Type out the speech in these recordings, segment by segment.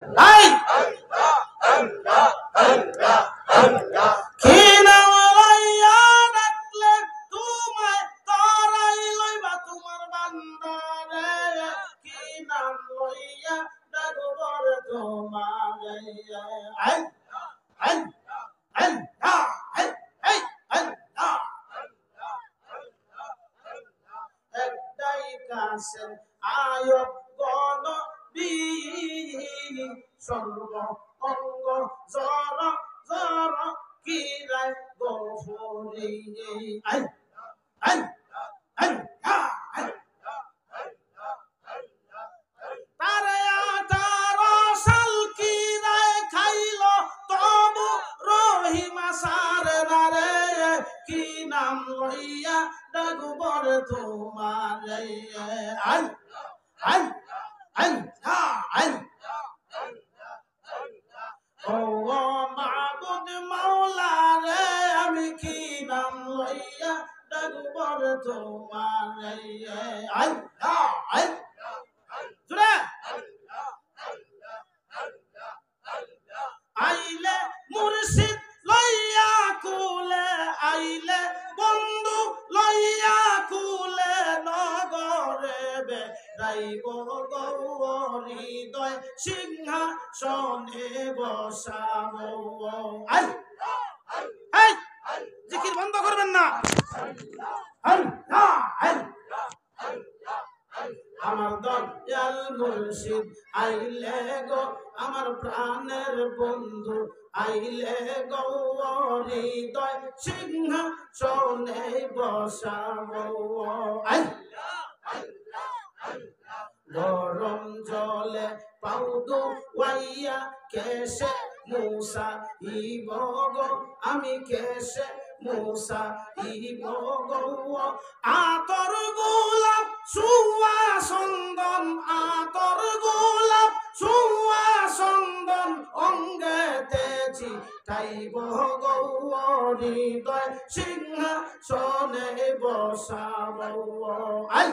এই কি নাম লইয়া ডাকলে তোমায় তারাই লইবা তোমার বান্দারে কি নাম লইয়া ডাকবো রে তোমারে এই এই এই এই এই এই একটাই কাছে আয়ব গণ সর্ব অঙ্গ জর জর কিরায় গফরি আই আই আই আই তারে 18 সাল কিরায় খাইল তবু রহিমা সারে রে কি নাম লইয়া ডাকবর তোমারে আই আই আই আই ও মাবুদ মাওলা রে আমি কি নাম লইয়া ডাকবর তোমারে আই আই শুনে আইলে মুর্শিদ লইয়া কুলে আইলে বন্ধু লইয়া কুলে নগরে বেড়াইব গৌরীদয় সিংহাসনে বসাবো আই এই জিকির বন্ধ করবেন না আমার দয়াল মুর্শিদ আইলে গো আমার প্রাণের বন্ধু আইলে গৌরীদয় সিংহাসনে বসাবো আই গরম জলে পাও ধোয়াইয়া কেশে মুসা ইব গো আমি কেশে মুসা ইব গো আতর গোলাপ সুয়া চন্দন আতর গোলাপ সুয়া চন্দন অঙ্গে তেজি তাইব গৌরীদয় সিংহাসনে বসাবো আই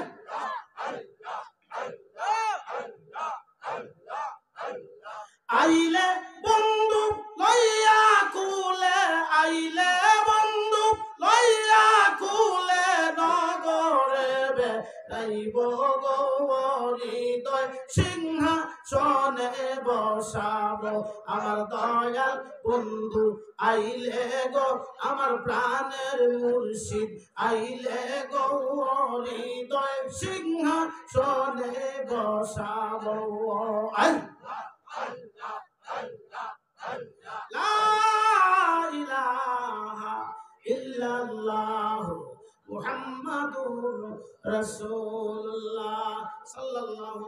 আইলে বন্ধু লইয়া কুলে আইলে বন্ধু লইয়া কুলে নগরে বেড়াইব গৌরীদয় সিংহাসনে বসাবো আমার দয়াল বন্ধু আইলে গো আমার প্রাণের মুর্শিদ আইলে গৌরীদয় সিংহাসনে বসাবো আই লা ইলাহা ইল্লাল্লাহ মুহাম্মাদুর রাসূলুল্লাহ সাল্লাল্লাহু